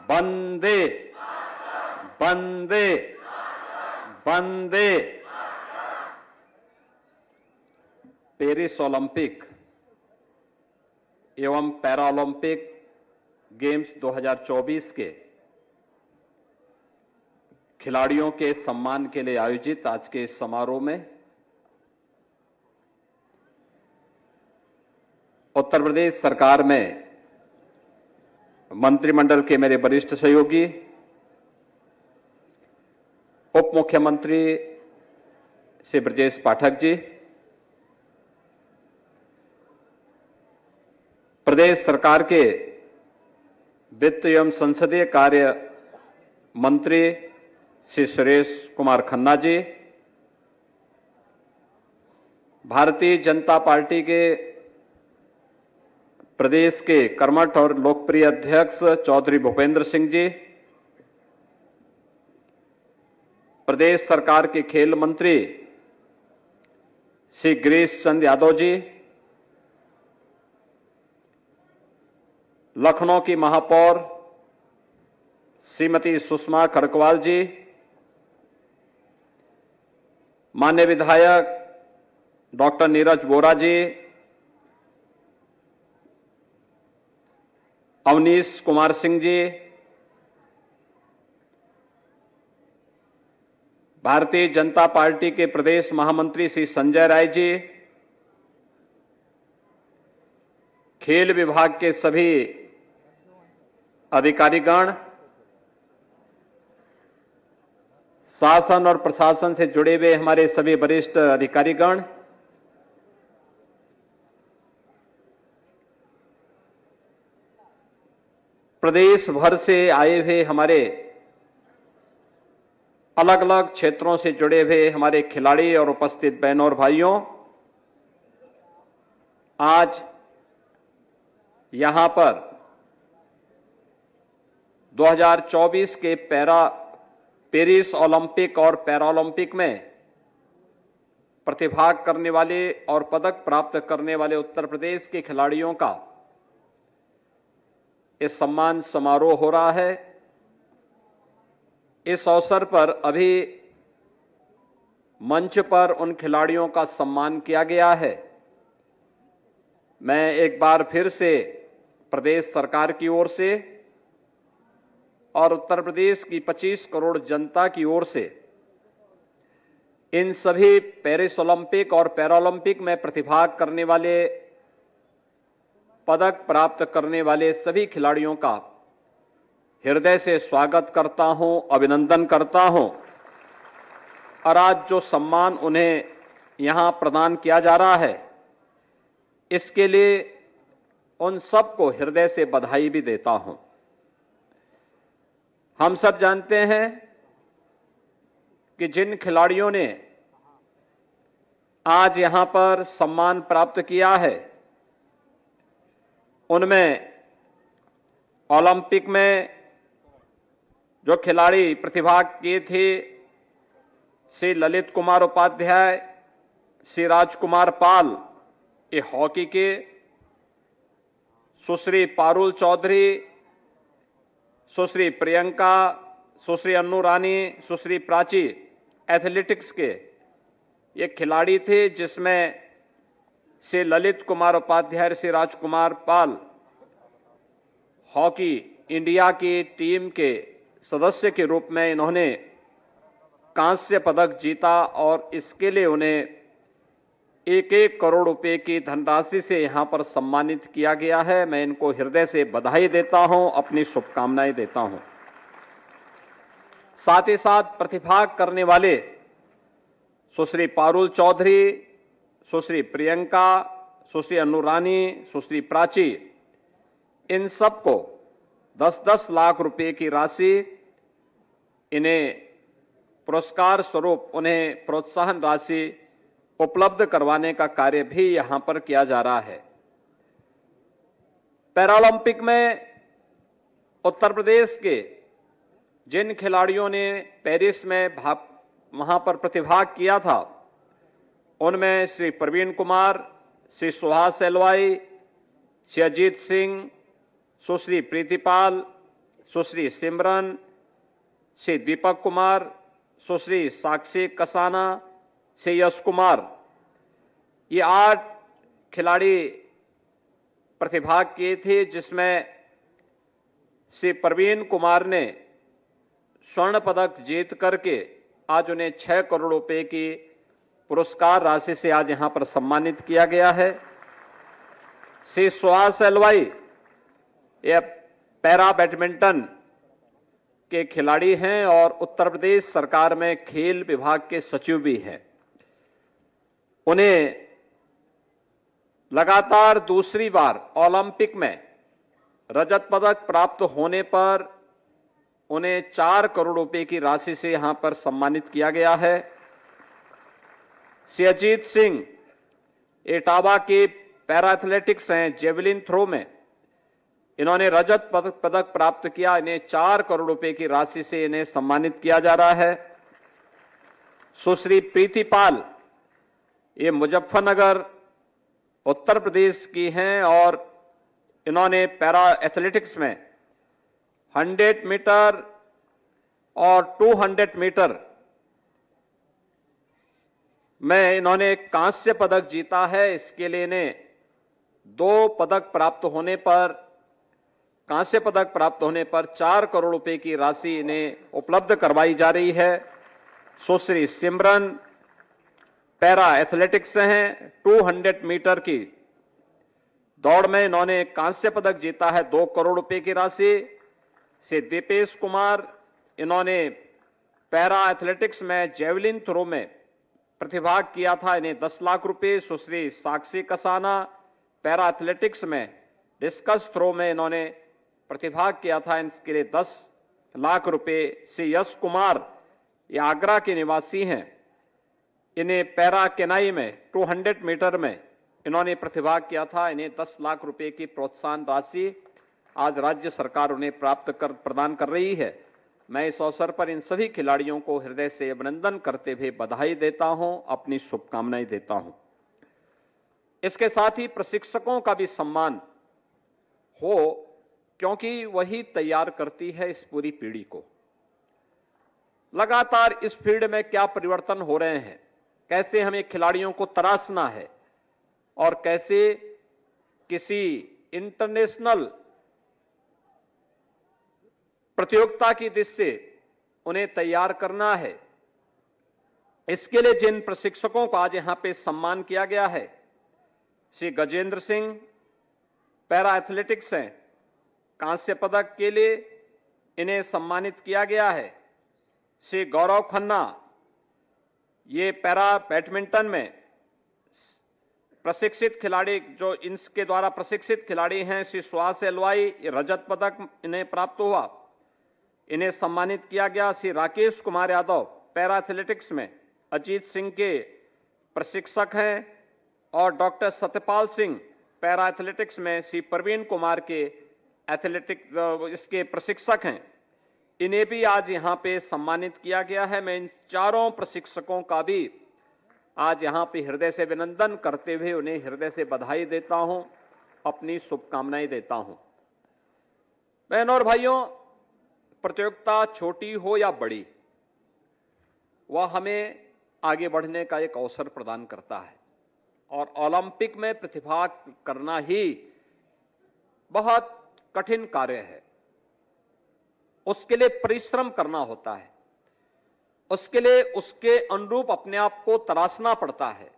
वंदे वंदे वंदे। Paris Olympic एवं Paralympic games 2024 के खिलाड़ियों के सम्मान के लिए आयोजित आज के इस समारोह में उत्तर प्रदेश सरकार में मंत्रिमंडल के मेरे वरिष्ठ सहयोगी, उप मुख्यमंत्री श्री ब्रजेश पाठक जी, प्रदेश सरकार के वित्त एवं संसदीय कार्य मंत्री श्री सुरेश कुमार खन्ना जी, भारतीय जनता पार्टी के प्रदेश के कर्मठ और लोकप्रिय अध्यक्ष चौधरी भूपेंद्र सिंह जी, प्रदेश सरकार के खेल मंत्री श्री गिरीश चंद यादव जी, लखनऊ की महापौर श्रीमती सुषमा खड़गवाल जी, माननीय विधायक डॉक्टर नीरज वोरा जी, अवनीश कुमार सिंह जी, भारतीय जनता पार्टी के प्रदेश महामंत्री श्री संजय राय जी, खेल विभाग के सभी अधिकारीगण, शासन और प्रशासन से जुड़े हुए हमारे सभी वरिष्ठ अधिकारीगण, प्रदेश भर से आए हुए हमारे अलग अलग क्षेत्रों से जुड़े हुए हमारे खिलाड़ी और उपस्थित बहनों और भाइयों, आज यहां पर 2024 के पेरिस ओलंपिक और पैरालंपिक में प्रतिभाग करने वाले और पदक प्राप्त करने वाले उत्तर प्रदेश के खिलाड़ियों का इस सम्मान समारोह हो रहा है। इस अवसर पर अभी मंच पर उन खिलाड़ियों का सम्मान किया गया है। मैं एक बार फिर से प्रदेश सरकार की ओर से और उत्तर प्रदेश की 25 करोड़ जनता की ओर से इन सभी पेरिस ओलंपिक और पैरालंपिक में प्रतिभाग करने वाले, पदक प्राप्त करने वाले सभी खिलाड़ियों का हृदय से स्वागत करता हूं, अभिनंदन करता हूं। और आज जो सम्मान उन्हें यहां प्रदान किया जा रहा है, इसके लिए उन सबको हृदय से बधाई भी देता हूं। हम सब जानते हैं कि जिन खिलाड़ियों ने आज यहां पर सम्मान प्राप्त किया है, उनमें ओलंपिक में जो खिलाड़ी प्रतिभाग किए थे, श्री ललित कुमार उपाध्याय, श्री राजकुमार पाल ये हॉकी के, सुश्री पारुल चौधरी, सुश्री प्रियंका, सुश्री अन्नू रानी, सुश्री प्राची एथलेटिक्स के ये खिलाड़ी थे, जिसमें श्री ललित कुमार उपाध्याय, श्री राजकुमार पाल हॉकी इंडिया की टीम के सदस्य के रूप में इन्होंने कांस्य पदक जीता और इसके लिए उन्हें 1-1 करोड़ रुपए की धनराशि से यहां पर सम्मानित किया गया है। मैं इनको हृदय से बधाई देता हूं, अपनी शुभकामनाएं देता हूं। साथ ही साथ प्रतिभाग करने वाले सुश्री पारुल चौधरी, सुश्री प्रियंका, सुश्री अन्नू रानी, सुश्री प्राची, इन सबको 10-10 लाख रुपए की राशि, इन्हें पुरस्कार स्वरूप उन्हें प्रोत्साहन राशि उपलब्ध करवाने का कार्य भी यहां पर किया जा रहा है। पैरालंपिक में उत्तर प्रदेश के जिन खिलाड़ियों ने पेरिस में वहां पर प्रतिभाग किया था, उनमें श्री प्रवीण कुमार, श्री सुहास एलवाई, श्री अजीत सिंह, सुश्री प्रीतिपाल, सुश्री सिमरन, श्री दीपक कुमार, सुश्री साक्षी कसाना, श्री यश कुमार, ये 8 खिलाड़ी प्रतिभाग किए थे, जिसमें श्री प्रवीण कुमार ने स्वर्ण पदक जीत करके आज उन्हें 6 करोड़ रुपए की पुरस्कार राशि से आज यहां पर सम्मानित किया गया है। श्री सुहास एलवाई ये पैरा बैडमिंटन के खिलाड़ी हैं और उत्तर प्रदेश सरकार में खेल विभाग के सचिव भी हैं। उन्हें लगातार दूसरी बार ओलंपिक में रजत पदक प्राप्त होने पर उन्हें 4 करोड़ रुपए की राशि से यहां पर सम्मानित किया गया है। श्री अजीत सिंह इटावा के पैरा एथलेटिक्स हैं, जेवलिन थ्रो में इन्होंने रजत पदक प्राप्त किया, इन्हें 4 करोड़ रुपए की राशि से इन्हें सम्मानित किया जा रहा है। सुश्री प्रीति पाल ये मुजफ्फरनगर उत्तर प्रदेश की हैं और इन्होंने पैरा एथलेटिक्स में 100 मीटर और 200 मीटर में इन्होंने कांस्य पदक जीता है। इसके लिए इन्हें 2 पदक प्राप्त होने पर, कांस्य पदक प्राप्त होने पर 4 करोड़ रुपए की राशि इन्हें उपलब्ध करवाई जा रही है। सुश्री सिमरन पैरा एथलेटिक्स हैं, 200 मीटर की दौड़ में इन्होंने कांस्य पदक जीता है, 2 करोड़ रुपए की राशि। से दीपेश कुमार इन्होंने पैरा एथलेटिक्स में जेवलिन थ्रो में प्रतिभाग किया था, इन्हें 10 लाख रुपए। सुश्री साक्षी कसाना पैरा एथलेटिक्स में डिस्कस थ्रो में इन्होंने प्रतिभाग किया था, इसके लिए 10 लाख रुपए। श्री यश कुमार ये आगरा के निवासी हैं, इन्हें पैरा केनाई में 200 मीटर में इन्होंने प्रतिभाग किया था, इन्हें 10 लाख रुपए की प्रोत्साहन राशि आज राज्य सरकार उन्हें प्रदान कर रही है। मैं इस अवसर पर इन सभी खिलाड़ियों को हृदय से अभिनंदन करते हुए बधाई देता हूं, अपनी शुभकामनाएं देता हूं। इसके साथ ही प्रशिक्षकों का भी सम्मान हो, क्योंकि वही तैयार करती है इस पूरी पीढ़ी को। लगातार इस फील्ड में क्या परिवर्तन हो रहे हैं, कैसे हमें खिलाड़ियों को तराशना है और कैसे किसी इंटरनेशनल प्रतियोगिता की दृष्टि से उन्हें तैयार करना है, इसके लिए जिन प्रशिक्षकों को आज यहां पे सम्मान किया गया है, श्री गजेंद्र सिंह पैरा एथलेटिक्स हैं, कांस्य पदक के लिए इन्हें सम्मानित किया गया है। श्री गौरव खन्ना ये पैरा बैडमिंटन में प्रशिक्षित खिलाड़ी, जो इनके द्वारा प्रशिक्षित खिलाड़ी हैं, श्री सुहास एलवाई रजत पदक इन्हें प्राप्त हुआ, इन्हें सम्मानित किया गया। श्री राकेश कुमार यादव पैरा एथलेटिक्स में अजीत सिंह के प्रशिक्षक हैं और doctor Satyapal Singh para athletics में श्री प्रवीण कुमार के एथलेटिक्स इसके प्रशिक्षक हैं, इन्हें भी आज यहां पे सम्मानित किया गया है। मैं इन चारों प्रशिक्षकों का भी आज यहां पे हृदय से अभिनंदन करते हुए उन्हें हृदय से बधाई देता हूं, अपनी शुभकामनाएं देता हूं। बहनों और भाइयों, प्रतियोगिता छोटी हो या बड़ी, वह हमें आगे बढ़ने का एक अवसर प्रदान करता है और ओलंपिक में प्रतिभाग करना ही बहुत कठिन कार्य है। उसके लिए परिश्रम करना होता है, उसके लिए उसके अनुरूप अपने आप को तराशना पड़ता है।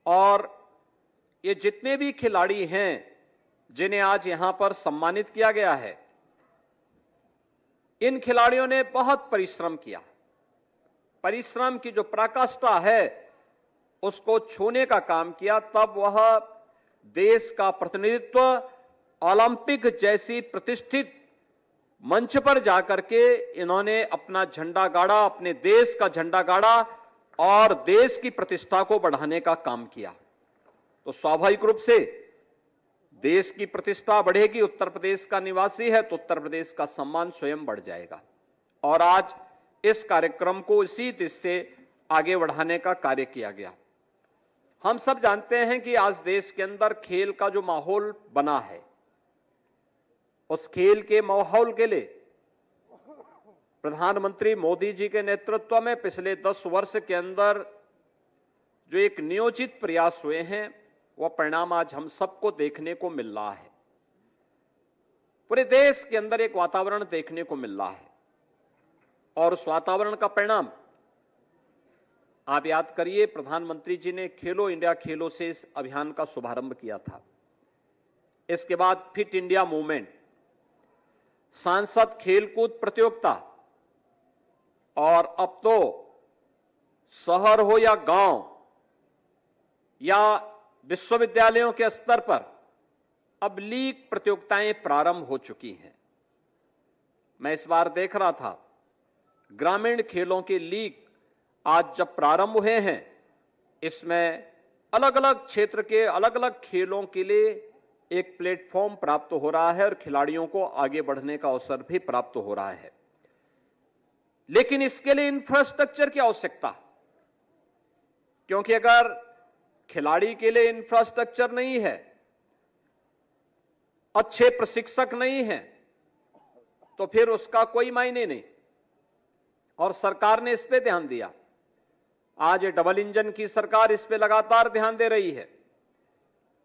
और ये जितने भी खिलाड़ी हैं जिन्हें आज यहां पर सम्मानित किया गया है, इन खिलाड़ियों ने बहुत परिश्रम किया। परिश्रम की जो पराकाष्ठा है उसको छूने का काम किया, तब वह देश का प्रतिनिधित्व ओलंपिक जैसी प्रतिष्ठित मंच पर जाकर के इन्होंने अपना झंडा गाड़ा, अपने देश का झंडा गाड़ा और देश की प्रतिष्ठा को बढ़ाने का काम किया। तो स्वाभाविक रूप से देश की प्रतिष्ठा बढ़ेगी। उत्तर प्रदेश का निवासी है तो उत्तर प्रदेश का सम्मान स्वयं बढ़ जाएगा। और आज इस कार्यक्रम को इसी दिशा से आगे बढ़ाने का कार्य किया गया। हम सब जानते हैं कि आज देश के अंदर खेल का जो माहौल बना है, उस खेल के माहौल के लिए प्रधानमंत्री मोदी जी के नेतृत्व में पिछले 10 वर्ष के अंदर जो एक नियोजित प्रयास हुए हैं, वह परिणाम आज हम सबको देखने को मिल रहा है। पूरे देश के अंदर एक वातावरण देखने को मिल रहा है और उस वातावरण का परिणाम आप याद करिए, प्रधानमंत्री जी ने खेलो इंडिया खेलो से इस अभियान का शुभारंभ किया था। इसके बाद फिट इंडिया मूवमेंट, सांसद खेलकूद प्रतियोगिता, और अब तो शहर हो या गांव या विश्वविद्यालयों के स्तर पर अब लीग प्रतियोगिताएं प्रारंभ हो चुकी हैं। मैं इस बार देख रहा था, ग्रामीण खेलों के लीग आज जब प्रारंभ हुए हैं, इसमें अलग अलग क्षेत्र के अलग अलग खेलों के लिए एक प्लेटफॉर्म प्राप्त हो रहा है और खिलाड़ियों को आगे बढ़ने का अवसर भी प्राप्त हो रहा है। लेकिन इसके लिए इंफ्रास्ट्रक्चर की आवश्यकता, क्योंकि अगर खिलाड़ी के लिए इंफ्रास्ट्रक्चर नहीं है, अच्छे प्रशिक्षक नहीं है, तो फिर उसका कोई मायने नहीं। और सरकार ने इस पे ध्यान दिया। आज डबल इंजन की सरकार इस पे लगातार ध्यान दे रही है।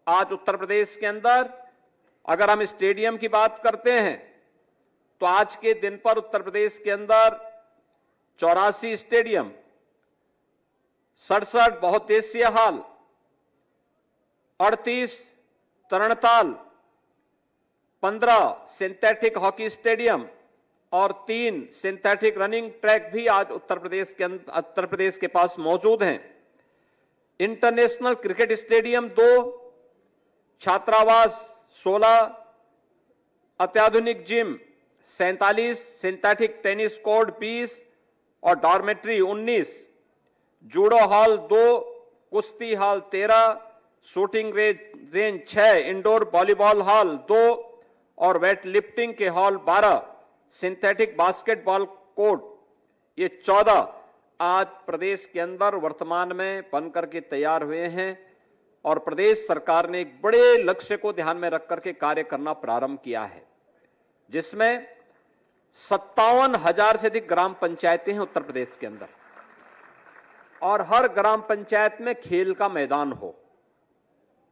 आज उत्तर प्रदेश के अंदर अगर हम स्टेडियम की बात करते हैं तो आज के दिन पर उत्तर प्रदेश के अंदर 84 स्टेडियम, 67 बहुउद्देशीय हॉल, 38 तरणताल, 15 सिंथेटिक हॉकी स्टेडियम और 3 सिंथेटिक रनिंग ट्रैक भी आज उत्तर प्रदेश के पास मौजूद हैं। इंटरनेशनल क्रिकेट स्टेडियम 2, छात्रावास 16, अत्याधुनिक जिम 47, सिंथेटिक टेनिस कोर्ट 20 और डॉर्मेट्री 19, जूडो हॉल 2, कुश्ती hall 13, shooting range 6, indoor volleyball hall 2 और वेट लिफ्टिंग के हॉल 12, सिंथेटिक बास्केटबॉल कोर्ट ये 14 आज प्रदेश के अंदर वर्तमान में बनकर के तैयार हुए हैं। और प्रदेश सरकार ने एक बड़े लक्ष्य को ध्यान में रख करके कार्य करना प्रारंभ किया है, जिसमें 57,000 से अधिक ग्राम पंचायतें हैं उत्तर प्रदेश के अंदर, और हर ग्राम पंचायत में खेल का मैदान हो,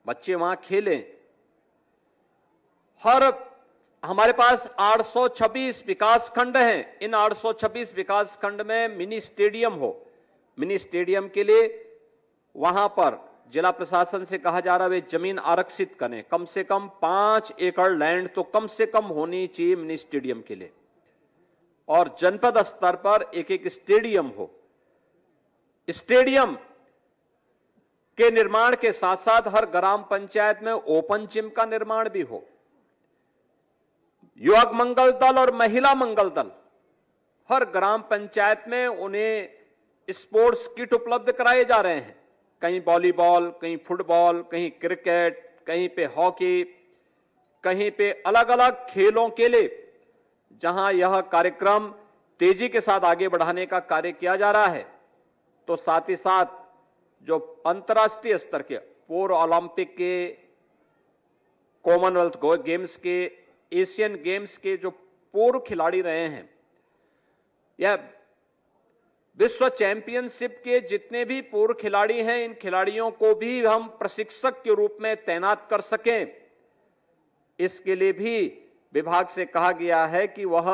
बच्चे वहां खेलें। हमारे पास 826 विकास खंड हैं। इन 826 विकास खंड में मिनी स्टेडियम हो। मिनी स्टेडियम के लिए वहां पर जिला प्रशासन से कहा जा रहा है वे जमीन आरक्षित करें। कम से कम 5 एकड़ लैंड तो कम से कम होनी चाहिए मिनी स्टेडियम के लिए, और जनपद स्तर पर एक एक स्टेडियम हो। स्टेडियम के निर्माण के साथ साथ हर ग्राम पंचायत में ओपन जिम का निर्माण भी हो। युवक मंगल दल और महिला मंगल दल, हर ग्राम पंचायत में उन्हें स्पोर्ट्स किट उपलब्ध कराए जा रहे हैं। कहीं वॉलीबॉल, कहीं फुटबॉल, कहीं क्रिकेट, कहीं पे हॉकी, कहीं पे अलग अलग खेलों के लिए जहां यह कार्यक्रम तेजी के साथ आगे बढ़ाने का कार्य किया जा रहा है, तो साथ ही साथ जो अंतर्राष्ट्रीय स्तर के पूर्व ओलंपिक के, कॉमनवेल्थ गेम्स के, एशियन गेम्स के जो पूर्व खिलाड़ी रहे हैं, या विश्व चैंपियनशिप के जितने भी पूर्व खिलाड़ी हैं, इन खिलाड़ियों को भी हम प्रशिक्षक के रूप में तैनात कर सकें, इसके लिए भी विभाग से कहा गया है कि वह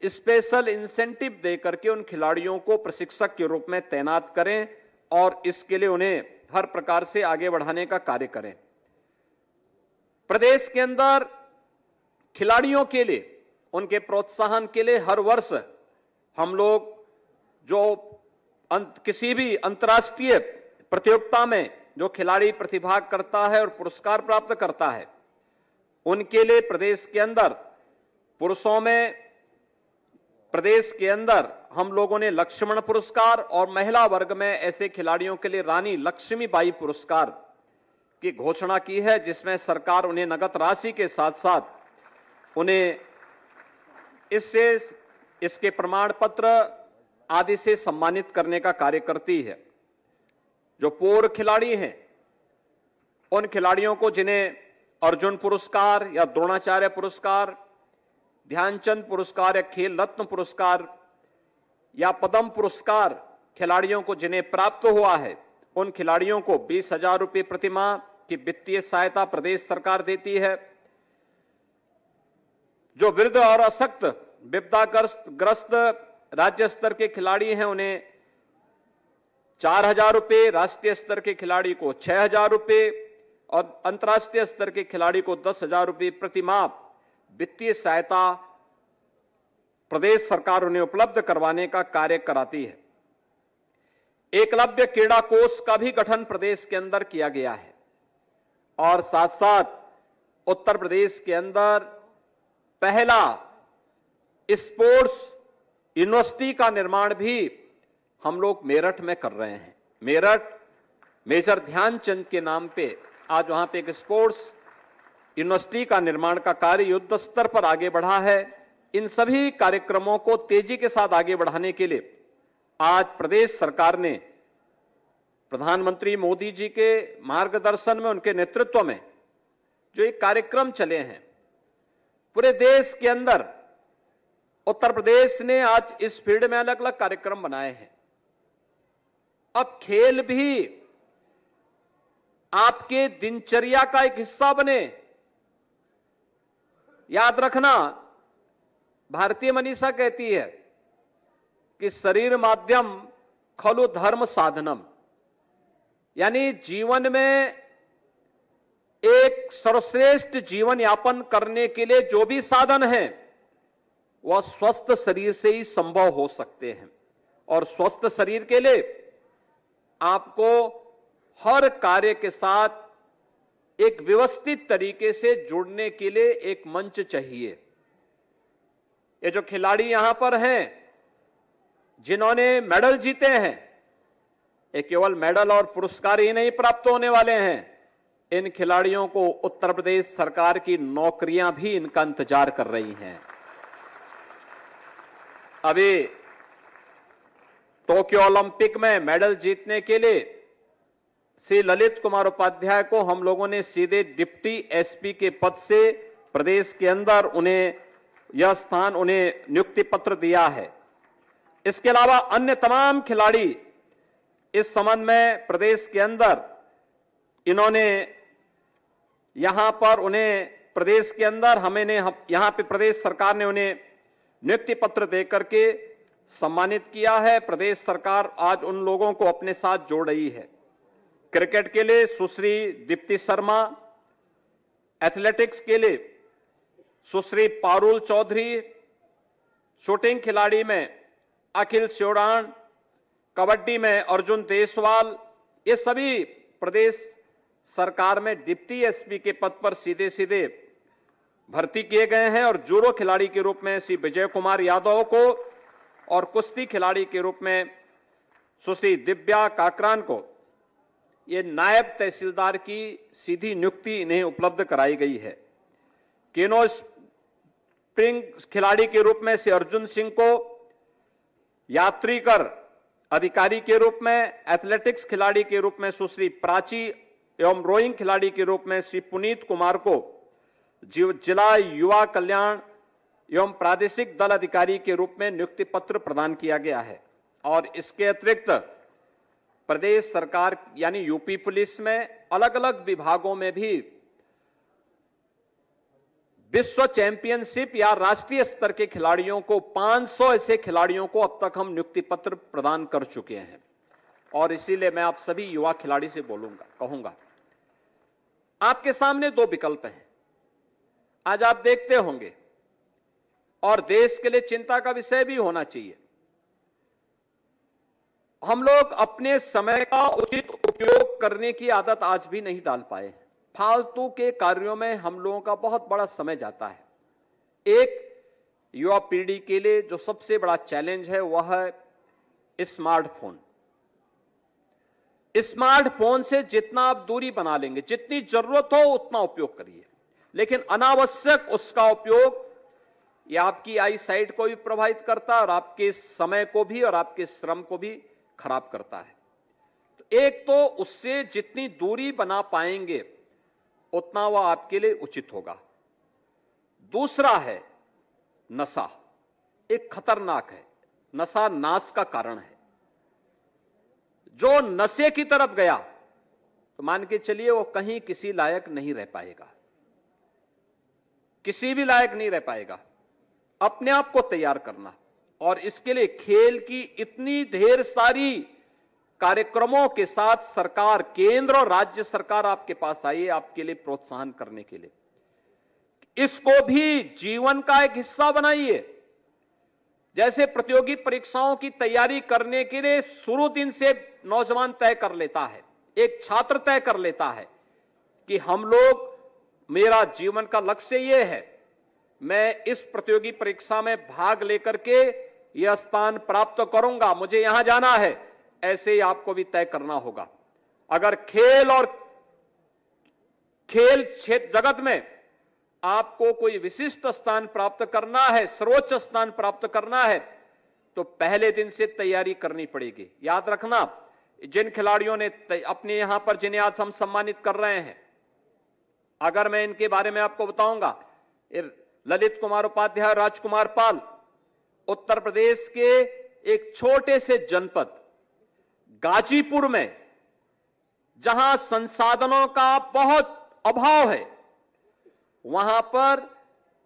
स्पेशल इंसेंटिव देकर के उन खिलाड़ियों को प्रशिक्षक के रूप में तैनात करें और इसके लिए उन्हें हर प्रकार से आगे बढ़ाने का कार्य करें। प्रदेश के अंदर खिलाड़ियों के लिए, उनके प्रोत्साहन के लिए हर वर्ष हम लोग जो किसी भी अंतर्राष्ट्रीय प्रतियोगिता में जो खिलाड़ी प्रतिभाग करता है और पुरस्कार प्राप्त करता है, उनके लिए प्रदेश के अंदर पुरुषों में प्रदेश के अंदर हम लोगों ने लक्ष्मण पुरस्कार और महिला वर्ग में ऐसे खिलाड़ियों के लिए रानी लक्ष्मीबाई पुरस्कार की घोषणा की है, जिसमें सरकार उन्हें नगद राशि के साथ साथ उन्हें इसके प्रमाण पत्र आदि से सम्मानित करने का कार्य करती है। जो पूर्व खिलाड़ी हैं, उन खिलाड़ियों को जिन्हें अर्जुन पुरस्कार या द्रोणाचार्य पुरस्कार, ध्यानचंद पुरस्कार या खेल रत्न पुरस्कार या पद्म पुरस्कार खिलाड़ियों को जिन्हें प्राप्त हुआ है, उन खिलाड़ियों को 20,000 रुपये प्रतिमाह की वित्तीय सहायता प्रदेश सरकार देती है। जो वृद्ध और अशक्त विपदाग्रस्त राज्य स्तर के खिलाड़ी हैं, उन्हें 4,000 रुपये, राष्ट्रीय स्तर के खिलाड़ी को 6,000 रुपये और अंतर्राष्ट्रीय स्तर के खिलाड़ी को 10,000 रुपये प्रतिमाह वित्तीय सहायता प्रदेश सरकार उन्हें उपलब्ध करवाने का कार्य कराती है। एकलव्य क्रीड़ा कोष का भी गठन प्रदेश के अंदर किया गया है और साथ साथ उत्तर प्रदेश के अंदर पहला स्पोर्ट्स यूनिवर्सिटी का निर्माण भी हम लोग मेरठ में कर रहे हैं। मेरठ मेजर ध्यानचंद के नाम पे आज वहां पे एक स्पोर्ट्स यूनिवर्सिटी का निर्माण का कार्य युद्ध स्तर पर आगे बढ़ा है। इन सभी कार्यक्रमों को तेजी के साथ आगे बढ़ाने के लिए आज प्रदेश सरकार ने प्रधानमंत्री मोदी जी के मार्गदर्शन में, उनके नेतृत्व में जो एक कार्यक्रम चले हैं पूरे देश के अंदर, उत्तर प्रदेश ने आज इस फील्ड में अलग अलग कार्यक्रम बनाए हैं। अब खेल भी आपके दिनचर्या का एक हिस्सा बने। याद रखना, भारतीय मनीषा कहती है कि शरीर माध्यम खलु धर्म साधनम, यानी जीवन में एक सर्वश्रेष्ठ जीवन यापन करने के लिए जो भी साधन है वह स्वस्थ शरीर से ही संभव हो सकते हैं। और स्वस्थ शरीर के लिए आपको हर कार्य के साथ एक व्यवस्थित तरीके से जुड़ने के लिए एक मंच चाहिए। ये जो खिलाड़ी यहां पर हैं जिन्होंने मेडल जीते हैं, ये केवल मेडल और पुरस्कार ही नहीं प्राप्त होने वाले हैं, इन खिलाड़ियों को उत्तर प्रदेश सरकार की नौकरियां भी इनका इंतजार कर रही हैं। अभी टोक्यो ओलंपिक में मेडल जीतने के लिए श्री ललित कुमार उपाध्याय को हम लोगों ने सीधे डिप्टी एसपी के पद से प्रदेश के अंदर उन्हें यह स्थान, उन्हें नियुक्ति पत्र दिया है। इसके अलावा अन्य तमाम खिलाड़ी इस संबंध में प्रदेश के अंदर इन्होंने यहां पर उन्हें प्रदेश के अंदर यहां पे प्रदेश सरकार ने उन्हें नियुक्ति पत्र देकर के सम्मानित किया है। प्रदेश सरकार आज उन लोगों को अपने साथ जोड़ रही है। क्रिकेट के लिए सुश्री दीप्ति शर्मा, एथलेटिक्स के लिए सुश्री पारुल चौधरी, शूटिंग खिलाड़ी में अखिल स्योड़ान, कबड्डी में अर्जुन देसवाल, ये सभी प्रदेश सरकार में डिप्टी एसपी के पद पर सीधे सीधे भर्ती किए गए हैं। और जूडो खिलाड़ी के रूप में श्री विजय कुमार यादव को और कुश्ती खिलाड़ी के रूप में सुश्री दिव्या काकरान को ये नायब तहसीलदार की सीधी नियुक्ति इन्हें उपलब्ध कराई गई है। केनो स्प्रिंग खिलाड़ी के रूप में श्री अर्जुन सिंह को, यात्री कर अधिकारी के रूप में, एथलेटिक्स खिलाड़ी के रूप में सुश्री प्राची एवं रोइंग खिलाड़ी के रूप में श्री पुनीत कुमार को जिला युवा कल्याण एवं प्रादेशिक दल अधिकारी के रूप में नियुक्ति पत्र प्रदान किया गया है। और इसके अतिरिक्त प्रदेश सरकार यानी यूपी पुलिस में अलग अलग विभागों में भी विश्व चैंपियनशिप या राष्ट्रीय स्तर के खिलाड़ियों को 500 ऐसे खिलाड़ियों को अब तक हम नियुक्ति पत्र प्रदान कर चुके हैं। और इसीलिए मैं आप सभी युवा खिलाड़ी से कहूंगा, आपके सामने दो विकल्प हैं। आज आप देखते होंगे और देश के लिए चिंता का विषय भी होना चाहिए, हम लोग अपने समय का उचित उपयोग करने की आदत आज भी नहीं डाल पाए। फालतू के कार्यों में हम लोगों का बहुत बड़ा समय जाता है। एक युवा पीढ़ी के लिए जो सबसे बड़ा चैलेंज है वह है स्मार्टफोन। स्मार्टफोन से जितना आप दूरी बना लेंगे, जितनी जरूरत हो उतना उपयोग करिए, लेकिन अनावश्यक उसका उपयोग ये आपकी आई साइट को भी प्रभावित करता है और आपके समय को भी और आपके श्रम को भी खराब करता है। तो एक तो उससे जितनी दूरी बना पाएंगे उतना वह आपके लिए उचित होगा। दूसरा है नशा, एक खतरनाक है। नशा नाश का कारण है। जो नशे की तरफ गया तो मान के चलिए वो कहीं किसी लायक नहीं रह पाएगा, किसी भी लायक नहीं रह पाएगा। अपने आप को तैयार करना, और इसके लिए खेल की इतनी ढेर सारी कार्यक्रमों के साथ सरकार, केंद्र और राज्य सरकार आपके पास आई है आपके लिए प्रोत्साहन करने के लिए। इसको भी जीवन का एक हिस्सा बनाइए। जैसे प्रतियोगी परीक्षाओं की तैयारी करने के लिए शुरू दिन से नौजवान तय कर लेता है, एक छात्र तय कर लेता है कि हम लोग, मेरा जीवन का लक्ष्य यह है, मैं इस प्रतियोगी परीक्षा में भाग लेकर के यह स्थान प्राप्त करूंगा, मुझे यहां जाना है। ऐसे ही आपको भी तय करना होगा। अगर खेल और खेल क्षेत्र जगत में आपको कोई विशिष्ट स्थान प्राप्त करना है, सर्वोच्च स्थान प्राप्त करना है, तो पहले दिन से तैयारी करनी पड़ेगी। याद रखना, जिन खिलाड़ियों ने अपने यहां पर, जिन्हें आज हम सम्मानित कर रहे हैं, अगर मैं इनके बारे में आपको बताऊंगा, ललित कुमार उपाध्याय, राजकुमार पाल, उत्तर प्रदेश के एक छोटे से जनपद गाजीपुर में, जहां संसाधनों का बहुत अभाव है, वहां पर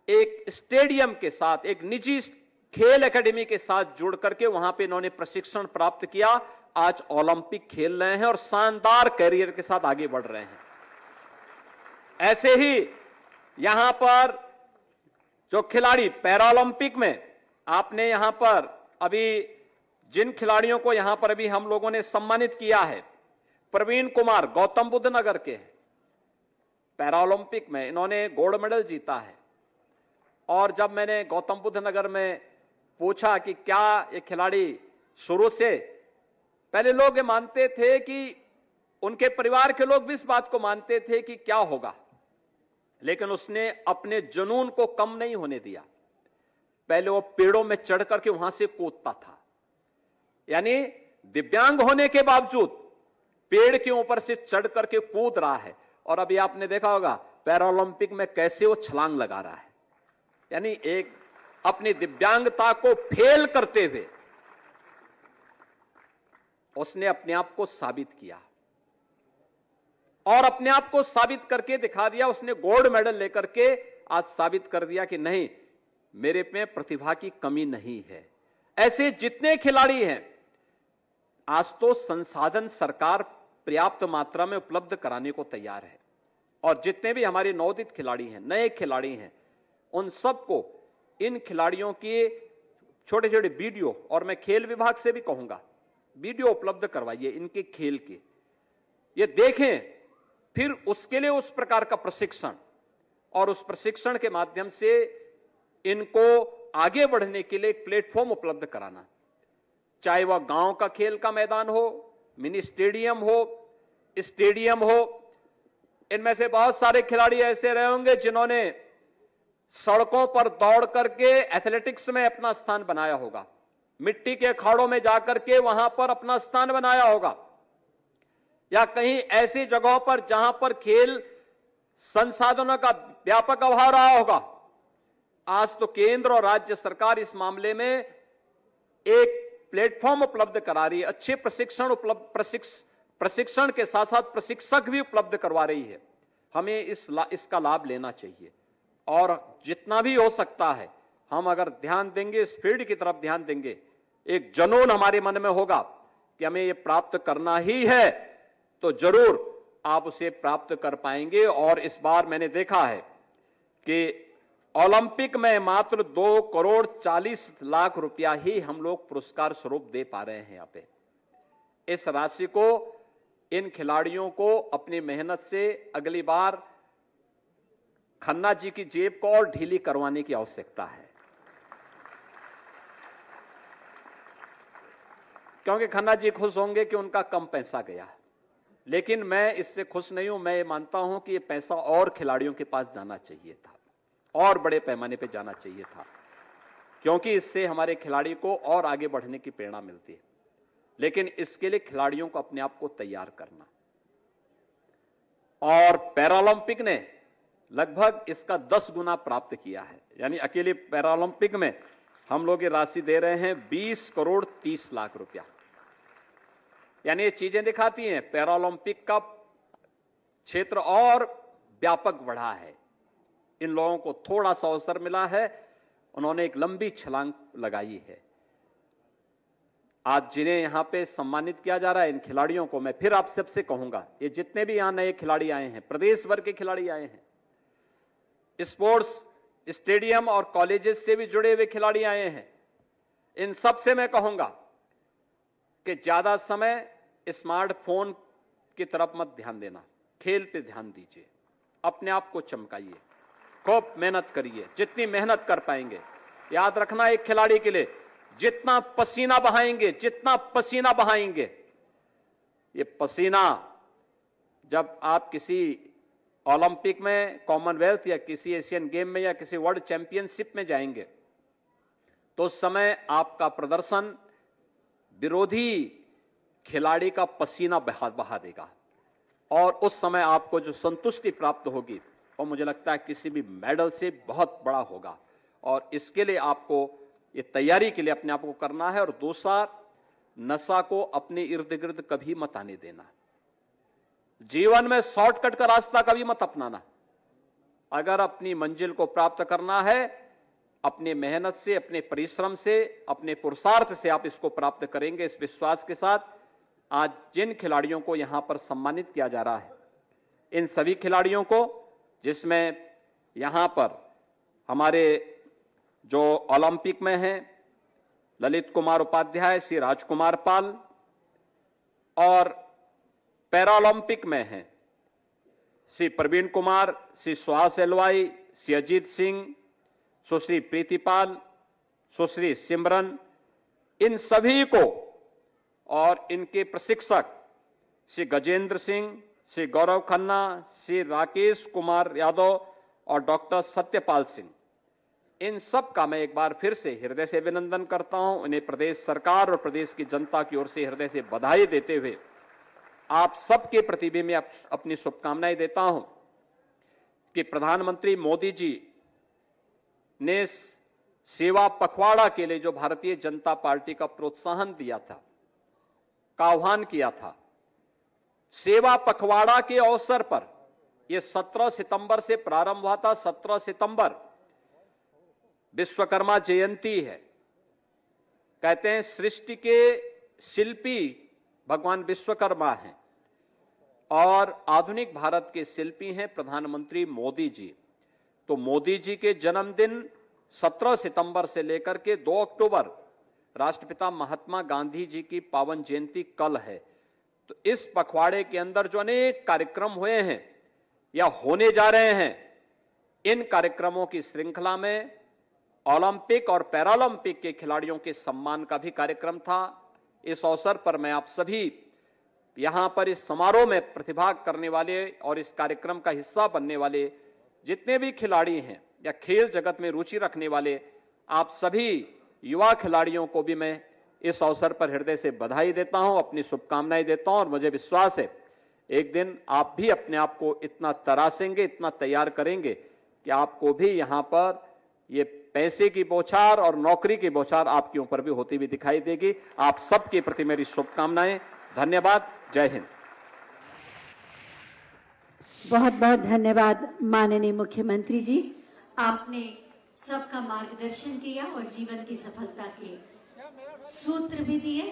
एक स्टेडियम के साथ, एक निजी खेल एकेडमी के साथ जुड़ करके वहां पे इन्होंने प्रशिक्षण प्राप्त किया। आज ओलंपिक खेल रहे हैं और शानदार कैरियर के साथ आगे बढ़ रहे हैं। ऐसे ही यहां पर जो खिलाड़ी पैरालंपिक में, आपने यहां पर अभी जिन खिलाड़ियों को यहां पर अभी हम लोगों ने सम्मानित किया है, प्रवीण कुमार गौतम बुद्ध नगर के हैं, पैरालंपिक में इन्होंने गोल्ड मेडल जीता है। और जब मैंने गौतम बुद्ध नगर में पूछा कि क्या ये खिलाड़ी, शुरू से पहले लोग ये मानते थे कि, उनके परिवार के लोग भी इस बात को मानते थे कि क्या होगा, लेकिन उसने अपने जुनून को कम नहीं होने दिया। पहले वो पेड़ों में चढ़ करके वहां से कूदता था, यानी दिव्यांग होने के बावजूद पेड़ के ऊपर से चढ़ करके कूद रहा है। और अभी आपने देखा होगा पैरालंपिक में कैसे वो छलांग लगा रहा है, यानी एक अपनी दिव्यांगता को फेल करते हुए उसने अपने आप को साबित किया, और अपने आप को साबित करके दिखा दिया। उसने गोल्ड मेडल लेकर के आज साबित कर दिया कि नहीं, मेरे में प्रतिभा की कमी नहीं है। ऐसे जितने खिलाड़ी हैं, आज तो संसाधन सरकार पर्याप्त मात्रा में उपलब्ध कराने को तैयार है, और जितने भी हमारे नवोदित खिलाड़ी हैं, नए खिलाड़ी हैं, उन सबको इन खिलाड़ियों के छोटे छोटे वीडियो, और मैं खेल विभाग से भी कहूंगा, वीडियो उपलब्ध करवाइए इनके खेल के, ये देखें। फिर उसके लिए उस प्रकार का प्रशिक्षण, और उस प्रशिक्षण के माध्यम से इनको आगे बढ़ने के लिए एक प्लेटफॉर्म उपलब्ध कराना, चाहे वह गांव का खेल का मैदान हो, मिनी स्टेडियम हो, स्टेडियम हो। इनमें से बहुत सारे खिलाड़ी ऐसे रहे होंगे जिन्होंने सड़कों पर दौड़ करके एथलेटिक्स में अपना स्थान बनाया होगा, मिट्टी के अखाड़ों में जाकर के वहां पर अपना स्थान बनाया होगा, या कहीं ऐसी जगहों पर जहां पर खेल संसाधनों का व्यापक अभाव रहा होगा। आज तो केंद्र और राज्य सरकार इस मामले में एक प्लेटफॉर्म उपलब्ध करा रही है, अच्छे प्रशिक्षण के साथ साथ प्रशिक्षक भी उपलब्ध करवा रही है। हमें इसका लाभ लेना चाहिए, और जितना भी हो सकता है हम अगर ध्यान देंगे, इस फील्ड की तरफ ध्यान देंगे, एक जुनून हमारे मन में होगा कि हमें यह प्राप्त करना ही है, तो जरूर आप उसे प्राप्त कर पाएंगे। और इस बार मैंने देखा है कि ओलंपिक में मात्र 2,40,00,000 रुपया ही हम लोग पुरस्कार स्वरूप दे पा रहे हैं। यहाँ पे इस राशि को इन खिलाड़ियों को अपनी मेहनत से अगली बार खन्ना जी की जेब को और ढीली करवाने की आवश्यकता है, क्योंकि खन्ना जी खुश होंगे कि उनका कम पैसा गया, लेकिन मैं इससे खुश नहीं हूं। मैं ये मानता हूं कि ये पैसा और खिलाड़ियों के पास जाना चाहिए था, और बड़े पैमाने पे जाना चाहिए था, क्योंकि इससे हमारे खिलाड़ी को और आगे बढ़ने की प्रेरणा मिलती है। लेकिन इसके लिए खिलाड़ियों को अपने आप को तैयार करना, और पैरालंपिक ने लगभग इसका 10 गुना प्राप्त किया है। यानी अकेले पैरालंपिक में हम लोग ये राशि दे रहे हैं 20 करोड़ 30 लाख रुपया। यानी ये चीजें दिखाती हैं पैरालंपिक का क्षेत्र और व्यापक बढ़ा है। इन लोगों को थोड़ा सा अवसर मिला है, उन्होंने एक लंबी छलांग लगाई है। आज जिन्हें यहां पे सम्मानित किया जा रहा है, इन खिलाड़ियों को मैं फिर आप सबसे कहूंगा, ये जितने भी यहां नए खिलाड़ी आए हैं, प्रदेश भर के खिलाड़ी आए हैं, स्पोर्ट्स स्टेडियम और कॉलेजेस से भी जुड़े हुए खिलाड़ी आए हैं, इन सब से मैं कहूंगा कि ज्यादा समय स्मार्टफोन की तरफ मत ध्यान देना, खेल पे ध्यान दीजिए, अपने आप को चमकाइए, खूब मेहनत करिए, जितनी मेहनत कर पाएंगे। याद रखना, एक खिलाड़ी के लिए जितना पसीना बहाएंगे, ये पसीना जब आप किसी ओलंपिक में, कॉमनवेल्थ या किसी एशियन गेम में या किसी वर्ल्ड चैंपियनशिप में जाएंगे, तो उस समय आपका प्रदर्शन विरोधी खिलाड़ी का पसीना बहा देगा और उस समय आपको जो संतुष्टि प्राप्त होगी और मुझे लगता है किसी भी मेडल से बहुत बड़ा होगा। और इसके लिए आपको ये तैयारी के लिए अपने आप को करना है। और दूसरा, नशा को अपने इर्द गिर्द कभी मत आने देना। जीवन में शॉर्टकट का रास्ता कभी मत अपनाना। अगर अपनी मंजिल को प्राप्त करना है, अपने मेहनत से, अपने परिश्रम से, अपने पुरुषार्थ से आप इसको प्राप्त करेंगे। इस विश्वास के साथ आज जिन खिलाड़ियों को यहां पर सम्मानित किया जा रहा है, इन सभी खिलाड़ियों को, जिसमें यहां पर हमारे जो ओलंपिक में हैं ललित कुमार उपाध्याय, श्री राजकुमार पाल, और पैरालंपिक में हैं श्री प्रवीण कुमार, श्री सुहास एलवाई, श्री अजीत सिंह, सुश्री प्रीतिपाल, सुश्री सिमरन, इन सभी को और इनके प्रशिक्षक श्री गजेंद्र सिंह, श्री गौरव खन्ना, श्री राकेश कुमार यादव और डॉक्टर सत्यपाल सिंह, इन सब का मैं एक बार फिर से हृदय से अभिनंदन करता हूं। उन्हें प्रदेश सरकार और प्रदेश की जनता की ओर से हृदय से बधाई देते हुए आप सबके प्रति भी मैं अपनी शुभकामनाएं देता हूं कि प्रधानमंत्री मोदी जी ने सेवा पखवाड़ा के लिए जो भारतीय जनता पार्टी का प्रोत्साहन दिया था, का आह्वान किया था, सेवा पखवाड़ा के अवसर पर यह 17 सितंबर से प्रारंभ हुआ था। 17 सितंबर विश्वकर्मा जयंती है। कहते हैं सृष्टि के शिल्पी भगवान विश्वकर्मा हैं और आधुनिक भारत के शिल्पी हैं प्रधानमंत्री मोदी जी। तो मोदी जी के जन्मदिन 17 सितंबर से लेकर के 2 अक्टूबर राष्ट्रपिता महात्मा गांधी जी की पावन जयंती कल है। तो इस पखवाड़े के अंदर जो अनेक कार्यक्रम हुए हैं या होने जा रहे हैं, इन कार्यक्रमों की श्रृंखला में ओलंपिक और पैरालंपिक के खिलाड़ियों के सम्मान का भी कार्यक्रम था। इस अवसर पर मैं आप सभी यहां पर इस समारोह में प्रतिभाग करने वाले और इस कार्यक्रम का हिस्सा बनने वाले जितने भी खिलाड़ी हैं या खेल जगत में रुचि रखने वाले आप सभी युवा खिलाड़ियों को भी मैं इस अवसर पर हृदय से बधाई देता हूं, अपनी शुभकामनाएं देता हूं। और मुझे विश्वास है एक दिन आप भी अपने आप को इतना तरासेंगे, इतना तैयार करेंगे कि आपको भी यहां पर ये पैसे की बौछार और नौकरी की बौछार आपके ऊपर भी होती हुई दिखाई देगी। आप सबके प्रति मेरी शुभकामनाएं। धन्यवाद। जय हिंद। बहुत बहुत धन्यवाद माननीय मुख्यमंत्री जी। आपने सबका मार्गदर्शन किया और जीवन की सफलता के सूत्र भी दिए।